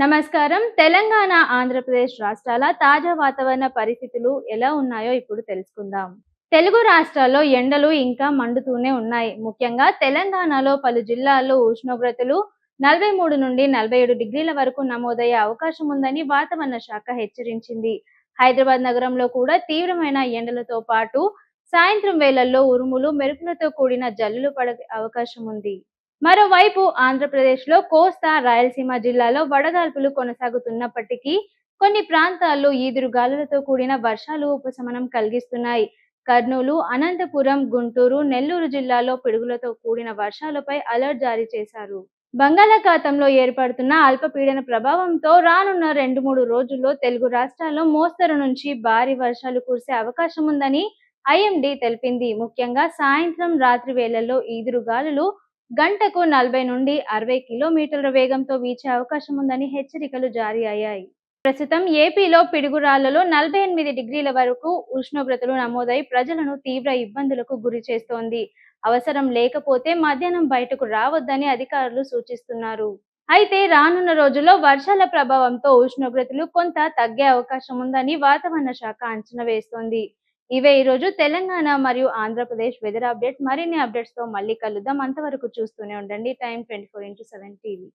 నమస్కారం. తెలంగాణ, ఆంధ్రప్రదేశ్ రాష్ట్రాల తాజా వాతావరణ పరిస్థితులు ఎలా ఉన్నాయో ఇప్పుడు తెలుసుకుందాం. తెలుగు రాష్ట్రాల్లో ఎండలు ఇంకా మండుతూనే ఉన్నాయి. ముఖ్యంగా తెలంగాణలో పలు జిల్లాల్లో ఉష్ణోగ్రతలు 43 నుండి 47 డిగ్రీల వరకు నమోదయ్యే అవకాశం ఉందని వాతావరణ శాఖ హెచ్చరించింది. హైదరాబాద్ నగరంలో కూడా తీవ్రమైన ఎండలతో పాటు సాయంత్రం వేళల్లో ఉరుములు, మెరుపులతో కూడిన జల్లులు పడే అవకాశం ఉంది. మరోవైపు ఆంధ్రప్రదేశ్లో కోస్తా, రాయలసీమ జిల్లాలో వడగాల్పులు కొనసాగుతున్నప్పటికీ కొన్ని ప్రాంతాల్లో ఈదురుగాలులతో కూడిన వర్షాలు ఉపశమనం కలిగిస్తున్నాయి. కర్నూలు, అనంతపురం, గుంటూరు, నెల్లూరు జిల్లాలో పిడుగులతో కూడిన వర్షాలపై అలర్ట్ జారీ చేశారు. బంగాళాఖాతంలో ఏర్పడుతున్న అల్పపీడన ప్రభావంతో రానున్న 2-3 రోజుల్లో తెలుగు రాష్ట్రాల్లో మోస్తరు నుంచి భారీ వర్షాలు కురిసే అవకాశం ఉందని ఐఎండీ తెలిపింది. ముఖ్యంగా సాయంత్రం, రాత్రి వేళల్లో ఈదురుగాలులు గంటకు 40 నుండి 60 కిలోమీటర్ల వేగంతో వీచే అవకాశం ఉందని హెచ్చరికలు జారీ అయ్యాయి. ప్రస్తుతం ఏపీలో పిడుగురాళ్లలో 48 డిగ్రీల వరకు ఉష్ణోగ్రతలు నమోదై ప్రజలను తీవ్ర ఇబ్బందులకు గురి చేస్తోంది. అవసరం లేకపోతే మధ్యాహ్నం బయటకు రావద్దని అధికారులు సూచిస్తున్నారు. అయితే రానున్న రోజుల్లో వర్షాల ప్రభావంతో ఉష్ణోగ్రతలు కొంత తగ్గే అవకాశం ఉందని వాతావరణ శాఖ అంచనా వేస్తోంది. ఇవే ఈరోజు తెలంగాణ మరియు ఆంధ్రప్రదేశ్ వెదర్ అప్డేట్స్. మరిన్ని అప్డేట్స్ తో మళ్ళీ కలుద్దాం. అంతవరకు చూస్తూనే ఉండండి టైమ్ 24x7 టీవీ.